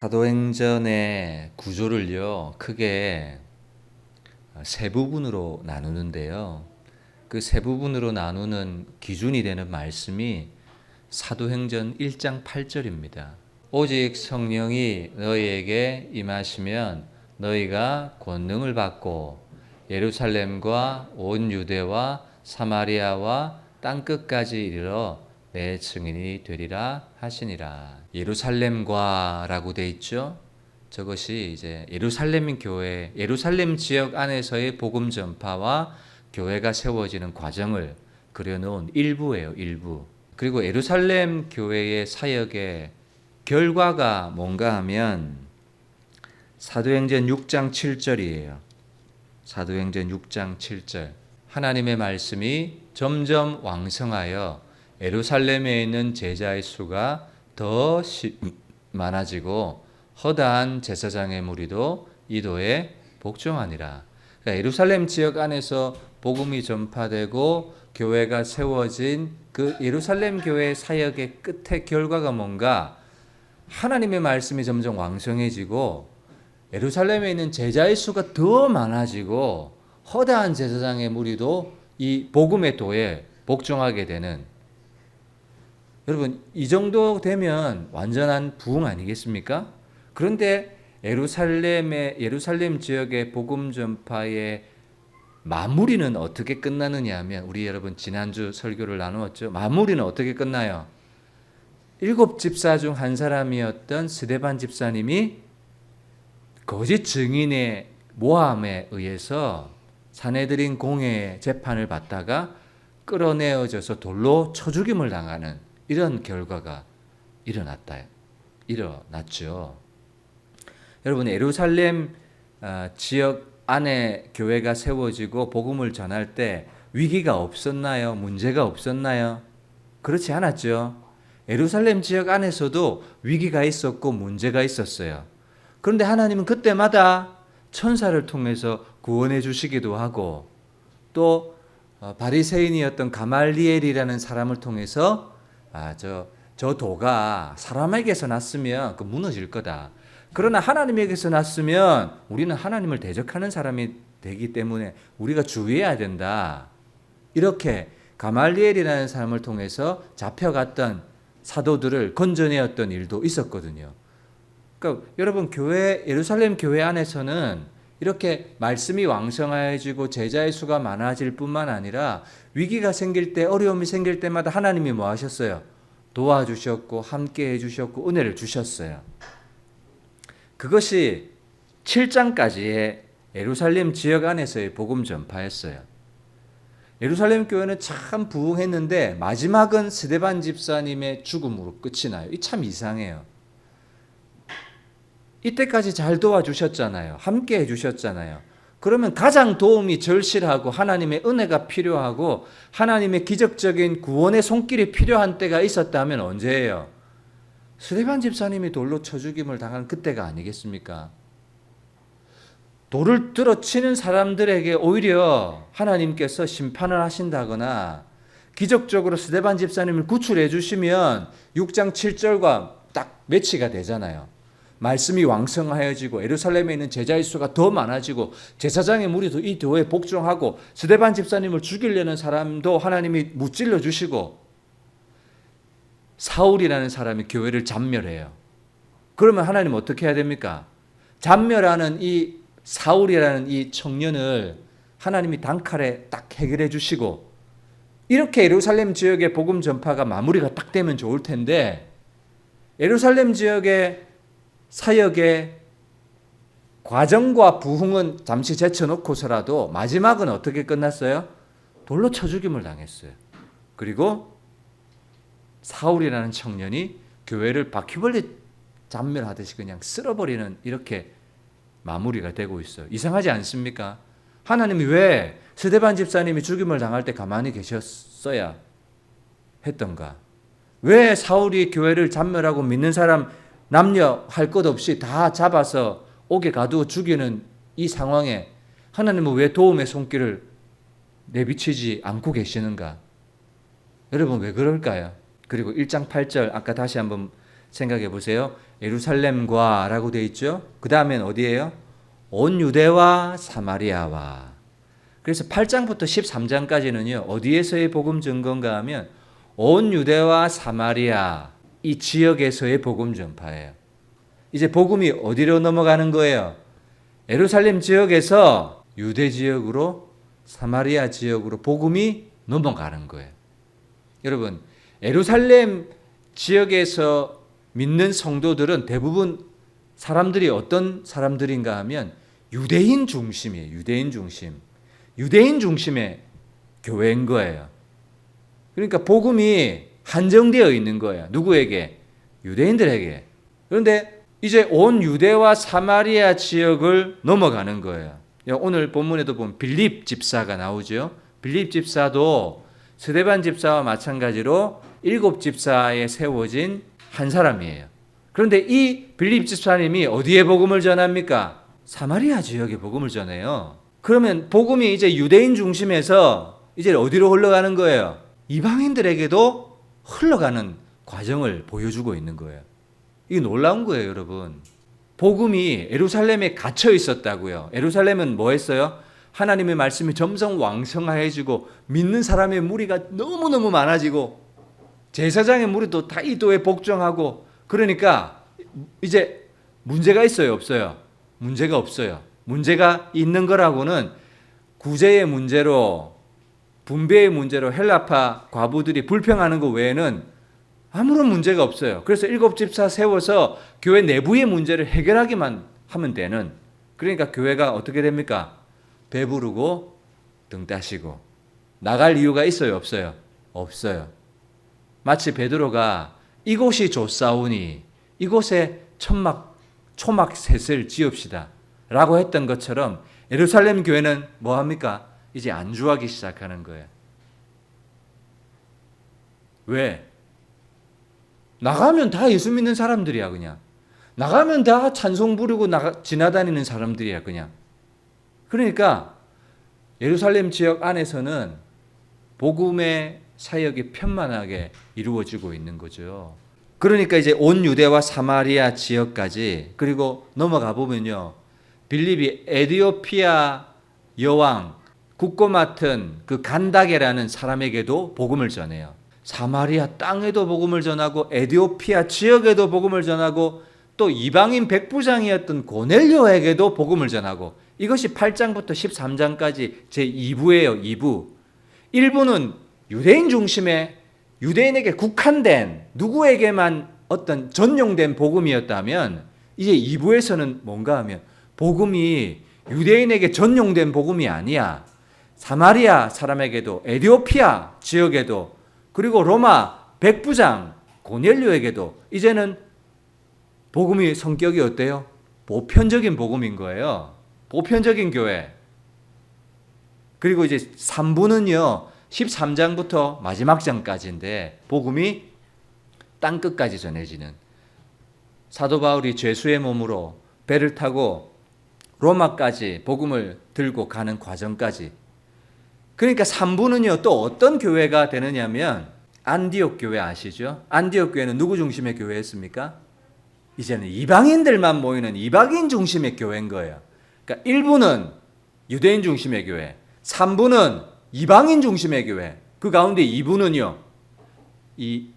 사도행전의 구조를요, 크게 세 부분으로 나누는데요. 그 세 부분으로 나누는 기준이 되는 말씀이 사도행전 1장 8절입니다. 오직 성령이 너희에게 임하시면 너희가 권능을 받고 예루살렘과 온 유대와 사마리아와 땅끝까지 이르러 내 증인이 되리라 하시니라. 예루살렘과라고 돼 있죠. 저것이 이제 예루살렘 교회, 예루살렘 지역 안에서의 복음 전파와 교회가 세워지는 과정을 그려놓은 일부예요, 일부. 그리고 예루살렘 교회의 사역의 결과가 뭔가 하면 사도행전 6장 7절이에요. 사도행전 6장 7절. 하나님의 말씀이 점점 왕성하여 예루살렘에 있는 제자의 수가 더 많아지고 허다한 제사장의 무리도 이도에 복종하니라. 그러니까 예루살렘 지역 안에서 복음이 전파되고 교회가 세워진 그 예루살렘 교회 사역의 끝의 결과가 뭔가 하나님의 말씀이 점점 왕성해지고 예루살렘에 있는 제자의 수가 더 많아지고 허다한 제사장의 무리도 이 복음의 도에 복종하게 되는, 여러분 이 정도 되면 완전한 부흥 아니겠습니까? 그런데 예루살렘 지역의 복음 전파의 마무리는 어떻게 끝나느냐 하면, 우리 여러분 지난주 설교를 나누었죠. 마무리는 어떻게 끝나요? 7집사 중 한 사람이었던 스데반 집사님이 거짓 증인의 모함에 의해서 사내들인 공회의 재판을 받다가 끌어내어져서 돌로 쳐 죽임을 당하는 이런 결과가 일어났죠. 여러분 예루살렘 지역 안에 교회가 세워지고 복음을 전할 때 위기가 없었나요? 문제가 없었나요? 그렇지 않았죠. 예루살렘 지역 안에서도 위기가 있었고 문제가 있었어요. 그런데 하나님은 그때마다 천사를 통해서 구원해 주시기도 하고, 또 바리새인이었던 가말리엘이라는 사람을 통해서 저 도가 사람에게서 났으면 그 무너질 거다. 그러나 하나님에게서 났으면 우리는 하나님을 대적하는 사람이 되기 때문에 우리가 주의해야 된다. 이렇게 가말리엘이라는 사람을 통해서 잡혀갔던 사도들을 건져내었던 일도 있었거든요. 그러니까 여러분 예루살렘 교회 안에서는 이렇게 말씀이 왕성해지고 제자의 수가 많아질 뿐만 아니라 위기가 생길 때, 어려움이 생길 때마다 하나님이 뭐 하셨어요? 도와주셨고 함께 해주셨고 은혜를 주셨어요. 그것이 7장까지의 예루살렘 지역 안에서의 복음 전파였어요. 예루살렘 교회는 참 부흥했는데 마지막은 스데반 집사님의 죽음으로 끝이 나요. 이 참 이상해요. 이때까지 잘 도와주셨잖아요. 함께 해주셨잖아요. 그러면 가장 도움이 절실하고 하나님의 은혜가 필요하고 하나님의 기적적인 구원의 손길이 필요한 때가 있었다면 언제예요? 스데반 집사님이 돌로 쳐 죽임을 당한 그때가 아니겠습니까? 돌을 들어치는 사람들에게 오히려 하나님께서 심판을 하신다거나 기적적으로 스데반 집사님을 구출해 주시면 6장 7절과 딱 매치가 되잖아요. 말씀이 왕성하여지고 예루살렘에 있는 제자의 수가 더 많아지고 제사장의 무리도 이 도에 복종하고 스데반 집사님을 죽이려는 사람도 하나님이 무찔러 주시고 사울이라는 사람이 교회를 잔멸해요. 그러면 하나님 어떻게 해야 됩니까? 잔멸하는 이 사울이라는 이 청년을 하나님이 단칼에 딱 해결해 주시고, 이렇게 예루살렘 지역의 복음 전파가 마무리가 딱 되면 좋을 텐데, 예루살렘 지역의 사역의 과정과 부흥은 잠시 제쳐놓고서라도 마지막은 어떻게 끝났어요? 돌로 쳐 죽임을 당했어요. 그리고 사울이라는 청년이 교회를 바퀴벌레 잔멸하듯이 그냥 쓸어버리는, 이렇게 마무리가 되고 있어요. 이상하지 않습니까? 하나님이 왜 스데반 집사님이 죽임을 당할 때 가만히 계셨어야 했던가? 왜 사울이 교회를 잔멸하고 믿는 사람 남녀 할 것 없이 다 잡아서 옥에 가두어 죽이는 이 상황에 하나님은 왜 도움의 손길을 내비치지 않고 계시는가? 여러분 왜 그럴까요? 그리고 1장 8절 아까 다시 한번 생각해 보세요. 예루살렘과 라고 되어 있죠. 그 다음엔 어디예요? 온 유대와 사마리아와. 그래서 8장부터 13장까지는요. 어디에서의 복음 전거인가 하면 온 유대와 사마리아 이 지역에서의 복음 전파예요. 이제 복음이 어디로 넘어가는 거예요? 예루살렘 지역에서 유대 지역으로 사마리아 지역으로 복음이 넘어가는 거예요. 여러분, 예루살렘 지역에서 믿는 성도들은 대부분 사람들이 어떤 사람들인가 하면 유대인 중심이에요. 유대인 중심. 유대인 중심의 교회인 거예요. 그러니까 복음이 한정되어 있는 거예요. 누구에게? 유대인들에게. 그런데 이제 온 유대와 사마리아 지역을 넘어가는 거예요. 오늘 본문에도 보면 빌립 집사가 나오죠. 빌립 집사도 스데반 집사와 마찬가지로 7 집사에 세워진 한 사람이에요. 그런데 이 빌립 집사님이 어디에 복음을 전합니까? 사마리아 지역에 복음을 전해요. 그러면 복음이 이제 유대인 중심에서 이제 어디로 흘러가는 거예요? 이방인들에게도 흘러가는 과정을 보여주고 있는 거예요. 이게 놀라운 거예요, 여러분. 복음이 예루살렘에 갇혀 있었다고요. 예루살렘은 뭐 했어요? 하나님의 말씀이 점점 왕성해지고 믿는 사람의 무리가 너무너무 많아지고 제사장의 무리도 다 이도에 복종하고 그러니까 이제 문제가 있어요, 없어요? 문제가 없어요. 문제가 있는 거라고는 구제의 문제로 분배의 문제로 헬라파 과부들이 불평하는 것 외에는 아무런 문제가 없어요. 그래서 7 집사 세워서 교회 내부의 문제를 해결하기만 하면 되는, 그러니까 교회가 어떻게 됩니까? 배부르고 등 따시고 나갈 이유가 있어요, 없어요? 없어요. 마치 베드로가 이곳이 좋사오니 이곳에 초막 셋을 지읍시다 라고 했던 것처럼 예루살렘 교회는 뭐합니까? 이제 안주하기 시작하는 거예요. 왜? 나가면 다 예수 믿는 사람들이야, 그냥. 나가면 다 찬송 부르고 지나다니는 사람들이야, 그냥. 그러니까 예루살렘 지역 안에서는 복음의 사역이 편만하게 이루어지고 있는 거죠. 그러니까 이제 온 유대와 사마리아 지역까지, 그리고 넘어가 보면요, 빌립이 에디오피아 여왕 국고 맡은 그 간다게라는 사람에게도 복음을 전해요. 사마리아 땅에도 복음을 전하고 에디오피아 지역에도 복음을 전하고 또 이방인 백부장이었던 고넬료에게도 복음을 전하고, 이것이 8장부터 13장까지 제2부예요. 2부. 1부는 유대인 중심의 유대인에게 국한된 누구에게만 어떤 전용된 복음이었다면, 이제 2부에서는 뭔가 하면 복음이 유대인에게 전용된 복음이 아니야. 사마리아 사람에게도 에디오피아 지역에도 그리고 로마 백부장 고넬료에게도 이제는 복음의 성격이 어때요? 보편적인 복음인 거예요. 보편적인 교회. 그리고 이제 3부는요 13장부터 마지막 장까지인데 복음이 땅끝까지 전해지는, 사도 바울이 죄수의 몸으로 배를 타고 로마까지 복음을 들고 가는 과정까지. 그러니까 3부는요 또 어떤 교회가 되느냐면 안디옥 교회 아시죠? 안디옥 교회는 누구 중심의 교회였습니까? 이제는 이방인들만 모이는 이방인 중심의 교회인 거예요. 그러니까 1부는 유대인 중심의 교회, 3부는 이방인 중심의 교회, 그 가운데 2부는요 이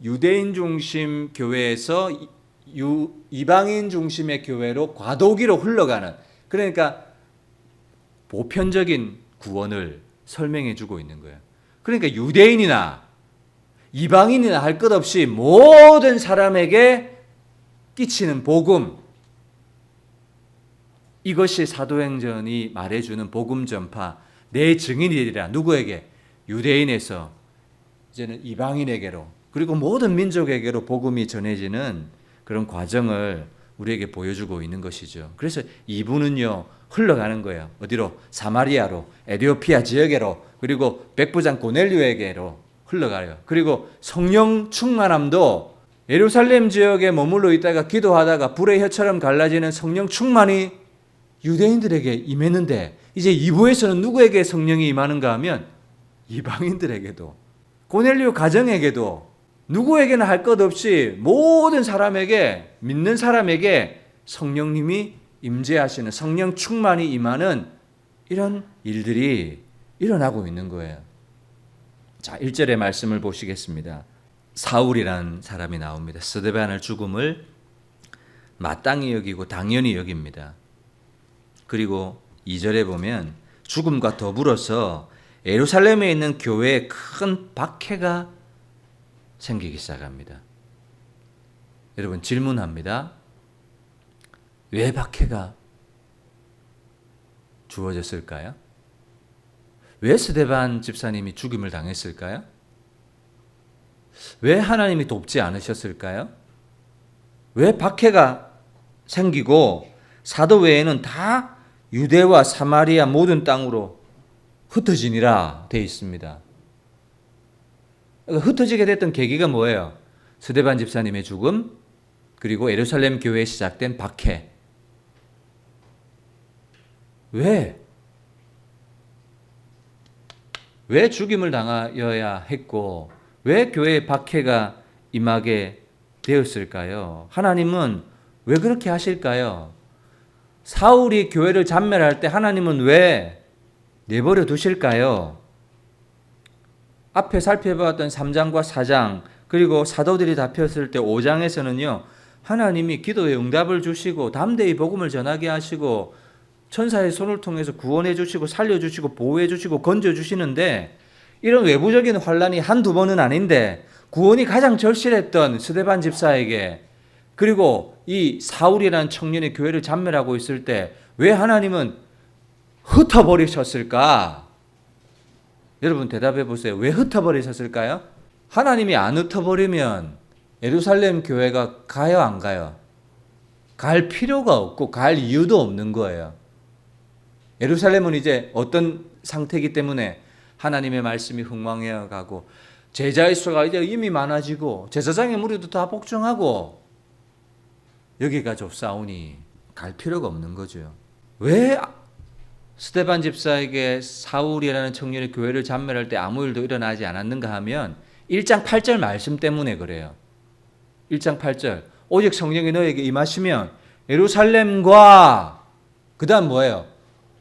유대인 중심 교회에서 이방인 중심의 교회로 과도기로 흘러가는, 그러니까 보편적인 구원을 설명해 주고 있는 거예요. 그러니까 유대인이나 이방인이나 할 것 없이 모든 사람에게 끼치는 복음, 이것이 사도행전이 말해주는 복음 전파, 내 증인이 되리라. 누구에게? 유대인에서 이제는 이방인에게로, 그리고 모든 민족에게로 복음이 전해지는 그런 과정을 우리에게 보여주고 있는 것이죠. 그래서 2부는요 흘러가는 거예요. 어디로? 사마리아로, 에디오피아 지역에로, 그리고 백부장 고넬료에게로 흘러가요. 그리고 성령 충만함도 예루살렘 지역에 머물러 있다가 기도하다가 불의 혀처럼 갈라지는 성령 충만이 유대인들에게 임했는데, 이제 2부에서는 누구에게 성령이 임하는가 하면 이방인들에게도, 고넬료 가정에게도 누구에게나 할 것 없이 모든 사람에게, 믿는 사람에게 성령님이 임재하시는, 성령 충만이 임하는 이런 일들이 일어나고 있는 거예요. 자, 1절의 말씀을 보시겠습니다. 사울이라는 사람이 나옵니다. 스데반의 죽음을 마땅히 여기고 당연히 여깁니다. 그리고 2절에 보면 죽음과 더불어서 예루살렘에 있는 교회에 큰 박해가 생기기 시작합니다. 여러분, 질문합니다. 왜 박해가 주어졌을까요? 왜 스데반 집사님이 죽임을 당했을까요? 왜 하나님이 돕지 않으셨을까요? 왜 박해가 생기고 사도 외에는 다 유대와 사마리아 모든 땅으로 흩어지니라 되어 있습니다. 흩어지게 됐던 계기가 뭐예요? 스데반 집사님의 죽음, 그리고 예루살렘 교회에 시작된 박해. 왜 죽임을 당하여야 했고 왜 교회에 박해가 임하게 되었을까요? 하나님은 왜 그렇게 하실까요? 사울이 교회를 잔멸할 때 하나님은 왜 내버려 두실까요? 앞에 살펴봤던 3장과 4장 그리고 사도들이 답했을 때 5장에서는요. 하나님이 기도에 응답을 주시고 담대히 복음을 전하게 하시고 천사의 손을 통해서 구원해 주시고 살려주시고 보호해 주시고 건져 주시는데 이런 외부적인 환란이 한두 번은 아닌데 구원이 가장 절실했던 스데반 집사에게 그리고 이 사울이라는 청년이 교회를 잔멸하고 있을 때 왜 하나님은 흩어버리셨을까? 여러분 대답해 보세요. 왜 흩어버리셨을까요? 하나님이 안 흩어버리면 예루살렘 교회가 가요 안 가요? 갈 필요가 없고 갈 이유도 없는 거예요. 예루살렘은 이제 어떤 상태이기 때문에 하나님의 말씀이 흥망해 가고 제자의 수가 이제 이미 많아지고 제사장의 무리도 다 복종하고 여기가 좁사오니 갈 필요가 없는 거죠. 왜 스데반 집사에게 사울이라는 청년이 교회를 잔멸할 때 아무 일도 일어나지 않았는가 하면 1장 8절 말씀 때문에 그래요. 1장 8절 오직 성령이 너에게 임하시면 예루살렘과 그 다음 뭐예요?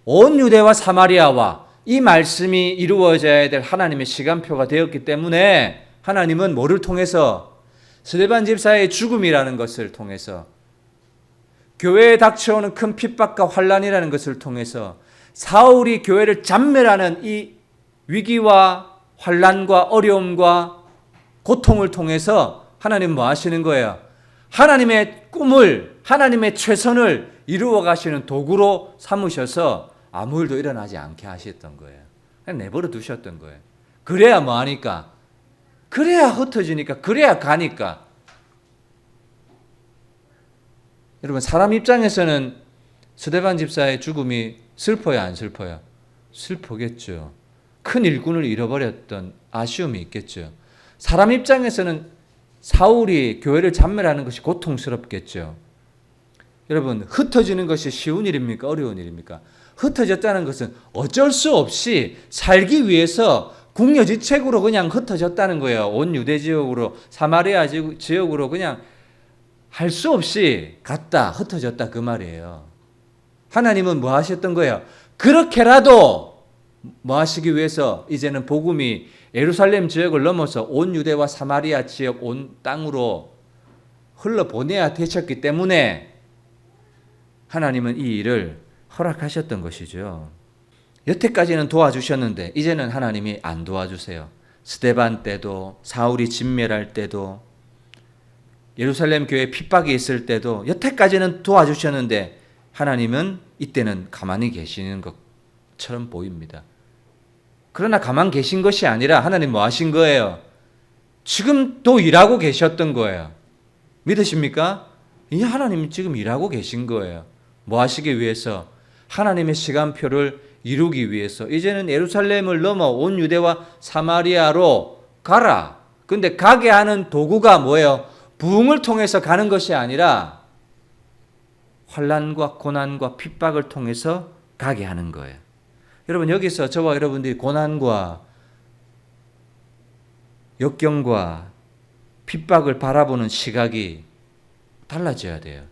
온 유대와 사마리아와 이 말씀이 이루어져야 될 하나님의 시간표가 되었기 때문에 하나님은 뭐를 통해서 스데반 집사의 죽음이라는 것을 통해서 교회에 닥쳐오는 큰 핍박과 환란이라는 것을 통해서 사울이 교회를 잔멸하는 이 위기와 환란과 어려움과 고통을 통해서 하나님 뭐 하시는 거예요? 하나님의 꿈을 하나님의 최선을 이루어 가시는 도구로 삼으셔서 아무 일도 일어나지 않게 하셨던 거예요. 그냥 내버려 두셨던 거예요. 그래야 뭐 하니까? 그래야 흩어지니까, 그래야 가니까. 여러분 사람 입장에서는 스데반 집사의 죽음이 슬퍼요, 안 슬퍼요? 슬프겠죠. 큰 일꾼을 잃어버렸던 아쉬움이 있겠죠. 사람 입장에서는 사울이 교회를 잔멸하는 것이 고통스럽겠죠. 여러분 흩어지는 것이 쉬운 일입니까? 어려운 일입니까? 흩어졌다는 것은 어쩔 수 없이 살기 위해서 궁여지책으로 그냥 흩어졌다는 거예요. 온 유대 지역으로 사마리아 지역으로 그냥 할 수 없이 갔다 흩어졌다 그 말이에요. 하나님은 뭐 하셨던 거예요? 그렇게라도 뭐 하시기 위해서 이제는 복음이 예루살렘 지역을 넘어서 온 유대와 사마리아 지역 온 땅으로 흘러보내야 되셨기 때문에 하나님은 이 일을 허락하셨던 것이죠. 여태까지는 도와주셨는데 이제는 하나님이 안 도와주세요. 스데반 때도 사울이 진멸할 때도 예루살렘 교회 핍박이 있을 때도 여태까지는 도와주셨는데 하나님은 이때는 가만히 계시는 것처럼 보입니다. 그러나 가만 계신 것이 아니라 하나님 뭐 하신 거예요? 지금 또 일하고 계셨던 거예요. 믿으십니까? 이 하나님이 지금 일하고 계신 거예요. 뭐 하시기 위해서? 하나님의 시간표를 이루기 위해서. 이제는 예루살렘을 넘어 온 유대와 사마리아로 가라. 근데 가게 하는 도구가 뭐예요? 부흥을 통해서 가는 것이 아니라 환난과 고난과 핍박을 통해서 가게 하는 거예요. 여러분 여기서 저와 여러분들이 고난과 역경과 핍박을 바라보는 시각이 달라져야 돼요.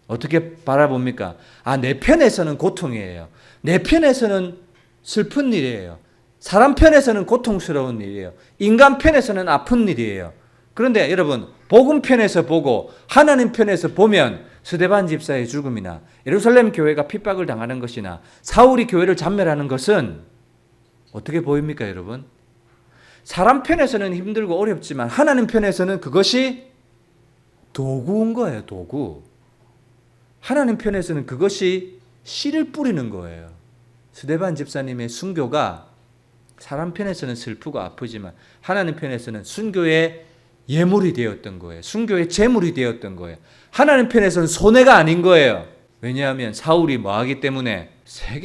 어떻게 바라봅니까? 내 편에서는 고통이에요. 내 편에서는 슬픈 일이에요. 사람 편에서는 고통스러운 일이에요. 인간 편에서는 아픈 일이에요. 그런데 여러분, 복음 편에서 보고 하나님 편에서 보면 스데반 집사의 죽음이나 예루살렘 교회가 핍박을 당하는 것이나 사울이 교회를 잔멸하는 것은 어떻게 보입니까, 여러분? 사람 편에서는 힘들고 어렵지만 하나님 편에서는 그것이 도구인 거예요, 도구. 하나님 편에서는 그것이 씨를 뿌리는 거예요. 스데반 집사님의 순교가 사람 편에서는 슬프고 아프지만 하나님 편에서는 순교의 예물이 되었던 거예요. 순교의 제물이 되었던 거예요. 하나님 편에서는 손해가 아닌 거예요. 왜냐하면 사울이 뭐하기 때문에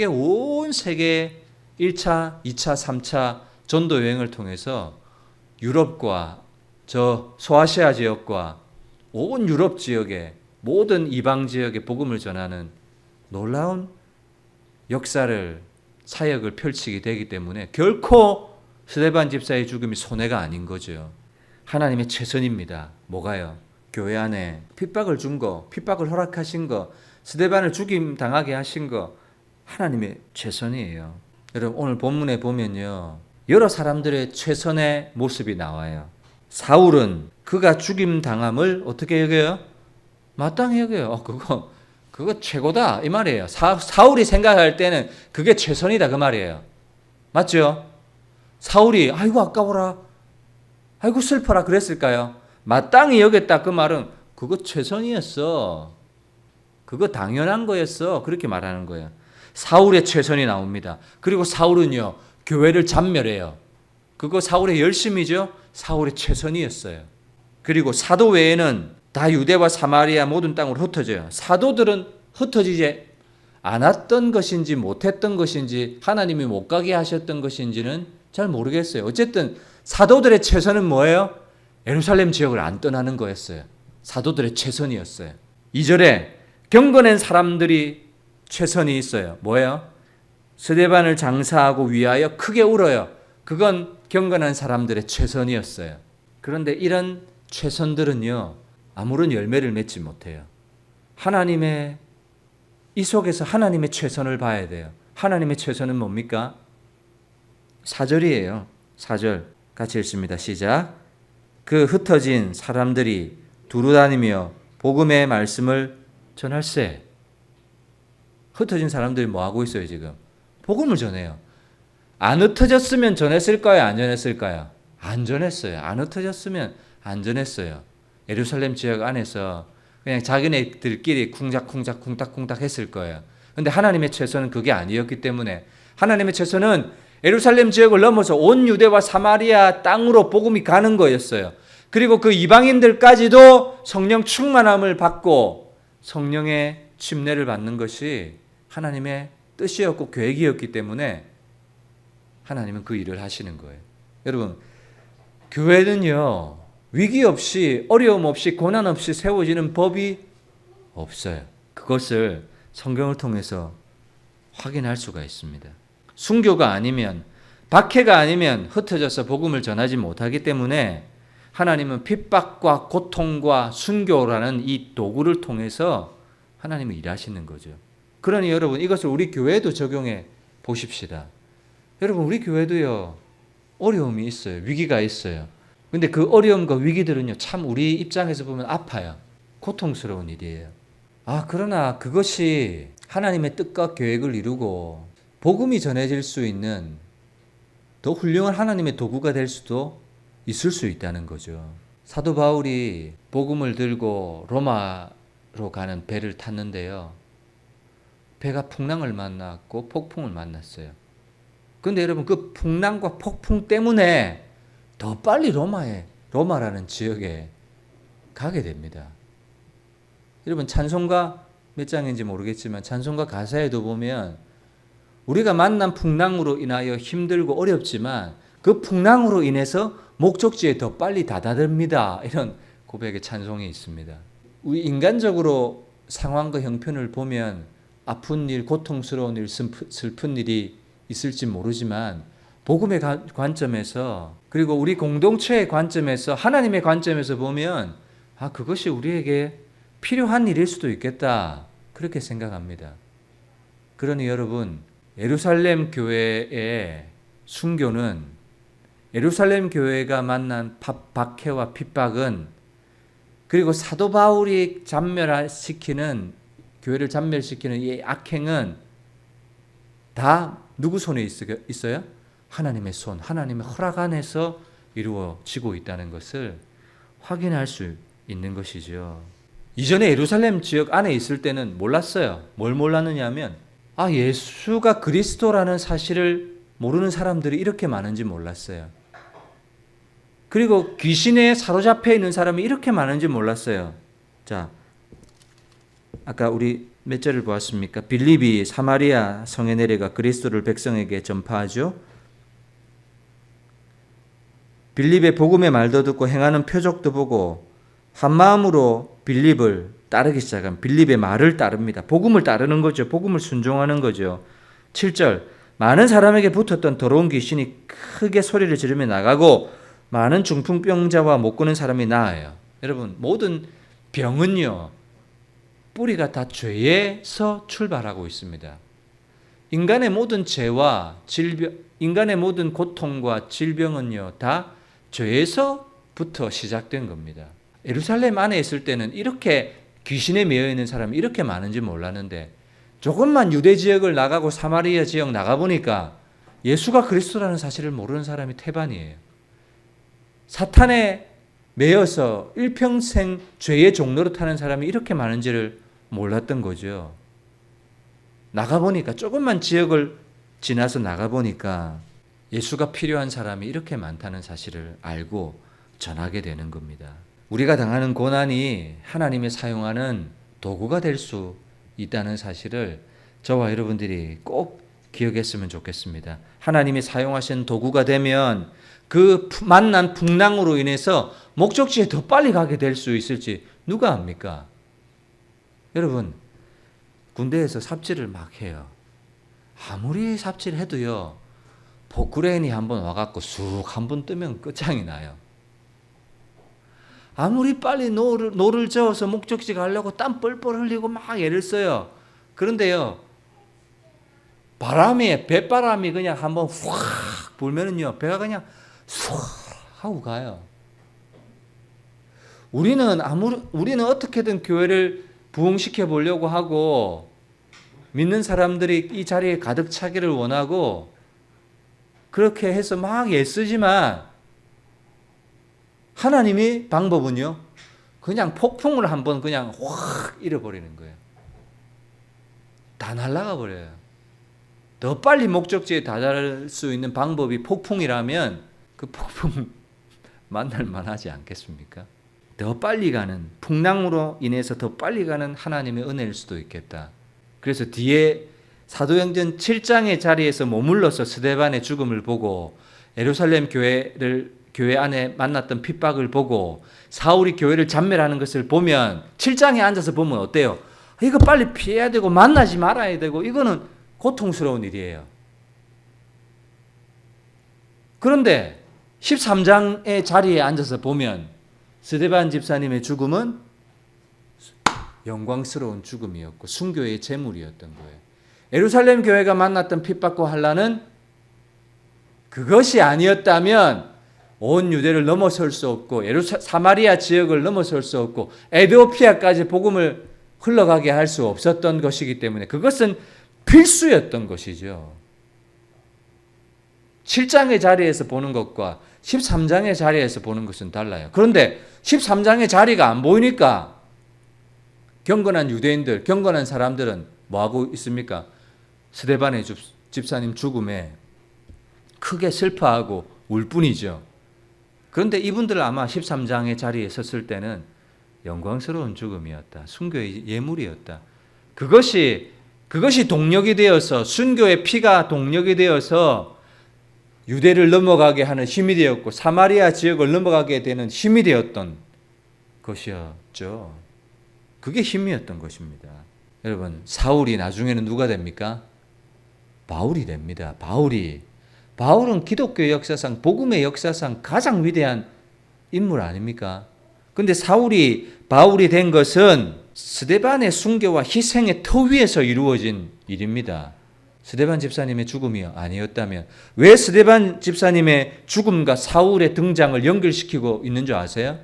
온 세계 1차, 2차, 3차 전도 여행을 통해서 유럽과 저 소아시아 지역과 온 유럽 지역에 모든 이방 지역에 복음을 전하는 놀라운 역사를 사역을 펼치게 되기 때문에 결코 스데반 집사의 죽음이 손해가 아닌 거죠. 하나님의 최선입니다. 뭐가요? 교회 안에 핍박을 준 거, 핍박을 허락하신 거, 스데반을 죽임 당하게 하신 거 하나님의 최선이에요. 여러분 오늘 본문에 보면요, 여러 사람들의 최선의 모습이 나와요. 사울은 그가 죽임 당함을 어떻게 여겨요? 마땅히 여겨요. 그거 최고다 이 말이에요. 사울이 생각할 때는 그게 최선이다 그 말이에요. 맞죠? 사울이 아이고 아까워라, 아이고 슬퍼라 그랬을까요? 마땅히 여겼다 그 말은 그거 최선이었어. 그거 당연한 거였어. 그렇게 말하는 거예요. 사울의 최선이 나옵니다. 그리고 사울은요, 교회를 잔멸해요. 그거 사울의 열심이죠. 사울의 최선이었어요. 그리고 사도 외에는 다 유대와 사마리아 모든 땅으로 흩어져요. 사도들은 흩어지지 않았던 것인지 못했던 것인지 하나님이 못 가게 하셨던 것인지는 잘 모르겠어요. 어쨌든 사도들의 최선은 뭐예요? 예루살렘 지역을 안 떠나는 거였어요. 사도들의 최선이었어요. 2절에 경건한 사람들이 최선이 있어요. 뭐예요? 스데반을 장사하고 위하여 크게 울어요. 그건 경건한 사람들의 최선이었어요. 그런데 이런 최선들은요, 아무런 열매를 맺지 못해요. 이 속에서 하나님의 최선을 봐야 돼요. 하나님의 최선은 뭡니까? 4절이에요. 4절 같이 읽습니다. 시작. 그 흩어진 사람들이 두루다니며 복음의 말씀을 전할세. 흩어진 사람들이 뭐 하고 있어요 지금? 복음을 전해요. 안 흩어졌으면 전했을까요? 안 전했을까요? 안 전했어요. 안 흩어졌으면 안 전했어요. 예루살렘 지역 안에서 그냥 자기네들끼리 쿵작쿵작 쿵딱쿵딱 했을 거예요. 그런데 하나님의 최선은 그게 아니었기 때문에 하나님의 최선은 예루살렘 지역을 넘어서 온 유대와 사마리아 땅으로 복음이 가는 거였어요. 그리고 그 이방인들까지도 성령 충만함을 받고 성령의 침례를 받는 것이 하나님의 뜻이었고 계획이었기 때문에 하나님은 그 일을 하시는 거예요. 여러분, 교회는요, 위기 없이 어려움 없이 고난 없이 세워지는 법이 없어요. 그것을 성경을 통해서 확인할 수가 있습니다. 순교가 아니면, 박해가 아니면 흩어져서 복음을 전하지 못하기 때문에 하나님은 핍박과 고통과 순교라는 이 도구를 통해서 하나님은 일하시는 거죠. 그러니 여러분, 이것을 우리 교회에도 적용해 보십시다. 여러분, 우리 교회도요, 어려움이 있어요. 위기가 있어요. 근데 그 어려움과 위기들은요, 참 우리 입장에서 보면 아파요. 고통스러운 일이에요. 그러나 그것이 하나님의 뜻과 계획을 이루고 복음이 전해질 수 있는 더 훌륭한 하나님의 도구가 될 수도 있을 수 있다는 거죠. 사도 바울이 복음을 들고 로마로 가는 배를 탔는데요, 배가 풍랑을 만났고 폭풍을 만났어요. 그런데 여러분, 그 풍랑과 폭풍 때문에 더 빨리 로마라는 지역에 가게 됩니다. 여러분, 찬송가 몇 장인지 모르겠지만 찬송가 가사에도 보면 우리가 만난 풍랑으로 인하여 힘들고 어렵지만 그 풍랑으로 인해서 목적지에 더 빨리 다다릅니다. 이런 고백의 찬송이 있습니다. 우리 인간적으로 상황과 형편을 보면 아픈 일, 고통스러운 일, 슬픈 일이 있을지 모르지만 복음의 관점에서, 그리고 우리 공동체의 관점에서, 하나님의 관점에서 보면 그것이 우리에게 필요한 일일 수도 있겠다, 그렇게 생각합니다. 그러니 여러분, 예루살렘 교회의 순교는, 예루살렘 교회가 만난 박해와 핍박은, 그리고 사도 바울이 교회를 잔멸시키는 이 악행은 다 누구 손에 있어요? 하나님의 손, 하나님의 허락 안에서 이루어지고 있다는 것을 확인할 수 있는 것이죠. 이전에 예루살렘 지역 안에 있을 때는 몰랐어요. 뭘 몰랐느냐 하면 예수가 그리스도라는 사실을 모르는 사람들이 이렇게 많은지 몰랐어요. 그리고 귀신에 사로잡혀 있는 사람이 이렇게 많은지 몰랐어요. 자, 아까 우리 몇 절을 보았습니까? 빌립이 사마리아 성에 내려가 그리스도를 백성에게 전파하죠. 빌립의 복음의 말도 듣고 행하는 표적도 보고 한 마음으로 빌립을 따르기 시작한, 빌립의 말을 따릅니다. 복음을 따르는 거죠. 복음을 순종하는 거죠. 7절, 많은 사람에게 붙었던 더러운 귀신이 크게 소리를 지르며 나가고 많은 중풍병자와 못 걷는 사람이 나아요. 여러분, 모든 병은요, 뿌리가 다 죄에서 출발하고 있습니다. 인간의 모든 죄와 질병, 인간의 모든 고통과 질병은요, 다 죄에서부터 시작된 겁니다. 예루살렘 안에 있을 때는 이렇게 귀신에 매여 있는 사람이 이렇게 많은지 몰랐는데, 조금만 유대 지역을 나가고 사마리아 지역 나가보니까 예수가 그리스도라는 사실을 모르는 사람이 태반이에요. 사탄에 매여서 일평생 죄의 종로로 타는 사람이 이렇게 많은지를 몰랐던 거죠. 나가보니까, 조금만 지역을 지나서 나가보니까 예수가 필요한 사람이 이렇게 많다는 사실을 알고 전하게 되는 겁니다. 우리가 당하는 고난이 하나님의 사용하는 도구가 될 수 있다는 사실을 저와 여러분들이 꼭 기억했으면 좋겠습니다. 하나님이 사용하신 도구가 되면 그 만난 풍랑으로 인해서 목적지에 더 빨리 가게 될 수 있을지 누가 압니까? 여러분, 군대에서 삽질을 막 해요. 아무리 삽질해도요, 포크레인이 한번 와갖고 쑥 한번 뜨면 끝장이 나요. 아무리 빨리 노를 저어서 목적지 가려고 땀 뻘뻘 흘리고 막 애를 써요. 그런데요, 배바람이 그냥 한번 확 불면은요, 배가 그냥 쑥 하고 가요. 우리는 어떻게든 교회를 부흥시켜 보려고 하고, 믿는 사람들이 이 자리에 가득 차기를 원하고, 그렇게 해서 막 애쓰지만, 하나님이 방법은요, 그냥 폭풍을 한번 그냥 확 잃어버리는 거예요. 다 날아가 버려요. 더 빨리 목적지에 다다를 수 있는 방법이 폭풍이라면 그 폭풍 만날 만하지 않겠습니까? 더 빨리 가는, 풍랑으로 인해서 더 빨리 가는 하나님의 은혜일 수도 있겠다. 그래서 뒤에 사도행전 7장의 자리에서 머물러서 스데반의 죽음을 보고, 예루살렘 교회 안에 만났던 핍박을 보고, 사울이 교회를 잔멸하는 것을 보면 7장에 앉아서 보면 어때요? 이거 빨리 피해야 되고 만나지 말아야 되고 이거는 고통스러운 일이에요. 그런데 13장의 자리에 앉아서 보면 스데반 집사님의 죽음은 영광스러운 죽음이었고 순교의 제물이었던 거예요. 예루살렘 교회가 만났던 핍박과 환난은 그것이 아니었다면 온 유대를 넘어설 수 없고 사마리아 지역을 넘어설 수 없고 에티오피아까지 복음을 흘러가게 할 수 없었던 것이기 때문에 그것은 필수였던 것이죠. 7장의 자리에서 보는 것과 13장의 자리에서 보는 것은 달라요. 그런데 13장의 자리가 안 보이니까 경건한 유대인들, 경건한 사람들은 뭐하고 있습니까? 스데반의 집사님 죽음에 크게 슬퍼하고 울 뿐이죠. 그런데 이분들 아마 13장의 자리에 섰을 때는 영광스러운 죽음이었다. 순교의 예물이었다. 그것이 동력이 되어서, 순교의 피가 동력이 되어서 유대를 넘어가게 하는 힘이 되었고 사마리아 지역을 넘어가게 되는 힘이 되었던 것이었죠. 그게 힘이었던 것입니다. 여러분, 사울이 나중에는 누가 됩니까? 바울이 됩니다. 바울은 기독교 역사상, 복음의 역사상 가장 위대한 인물 아닙니까? 근데 바울이 된 것은 스데반의 순교와 희생의 터 위에서 이루어진 일입니다. 스데반 집사님의 죽음이 아니었다면 왜 스데반 집사님의 죽음과 사울의 등장을 연결시키고 있는 줄 아세요?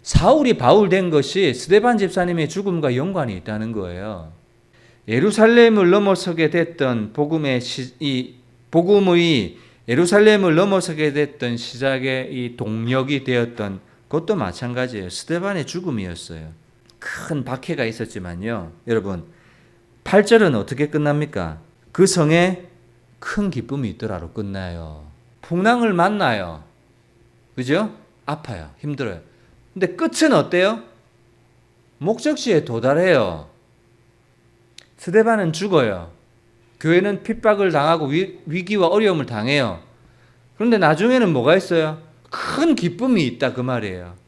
사울이 바울 된 것이 스데반 집사님의 죽음과 연관이 있다는 거예요. 예루살렘을 넘어서게 됐던 복음의 예루살렘을 넘어서게 됐던 시작의 이 동력이 되었던 그것도 마찬가지예요. 스데반의 죽음이었어요. 큰 박해가 있었지만요. 여러분, 8절은 어떻게 끝납니까? 그 성에 큰 기쁨이 있더라로 끝나요. 풍랑을 만나요. 그죠? 아파요. 힘들어요. 근데 끝은 어때요? 목적지에 도달해요. 스데반은 죽어요. 교회는 핍박을 당하고 위기와 어려움을 당해요. 그런데 나중에는 뭐가 있어요? 큰 기쁨이 있다 그 말이에요.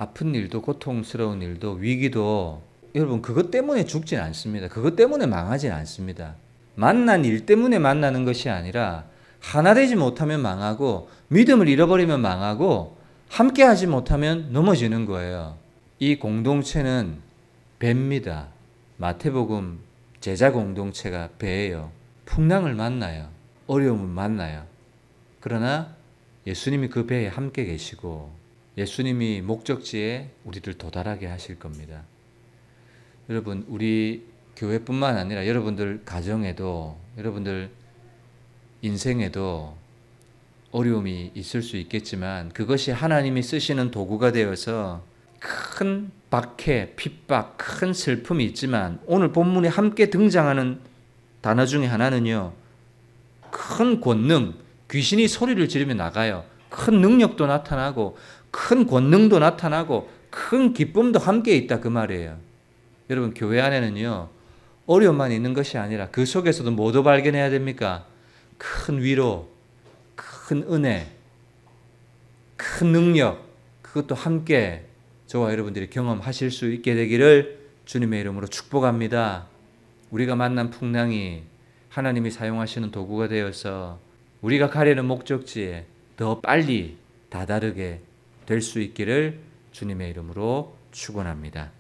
아픈 일도 고통스러운 일도 위기도 여러분 그것 때문에 죽진 않습니다. 그것 때문에 망하진 않습니다. 만난 일 때문에 만나는 것이 아니라 하나 되지 못하면 망하고 믿음을 잃어버리면 망하고 함께 하지 못하면 넘어지는 거예요. 이 공동체는 배입니다. 마태복음 제자 공동체가 배예요. 풍랑을 만나요. 어려움을 만나요. 그러나 예수님이 그 배에 함께 계시고 예수님이 목적지에 우리를 도달하게 하실 겁니다. 여러분, 우리 교회뿐만 아니라 여러분들 가정에도 여러분들 인생에도 어려움이 있을 수 있겠지만 그것이 하나님이 쓰시는 도구가 되어서 큰 박해, 핍박, 큰 슬픔이 있지만 오늘 본문에 함께 등장하는 단어 중에 하나는요. 큰 권능, 귀신이 소리를 지르며 나가요. 큰 능력도 나타나고 큰 권능도 나타나고 큰 기쁨도 함께 있다 그 말이에요. 여러분 교회 안에는요. 어려움만 있는 것이 아니라 그 속에서도 뭐도 발견해야 됩니까? 큰 위로, 큰 은혜, 큰 능력 그것도 함께 저와 여러분들이 경험하실 수 있게 되기를 주님의 이름으로 축복합니다. 우리가 만난 풍랑이 하나님이 사용하시는 도구가 되어서 우리가 가려는 목적지에 더 빨리 다다르게 될 수 있기를 주님의 이름으로 축원합니다.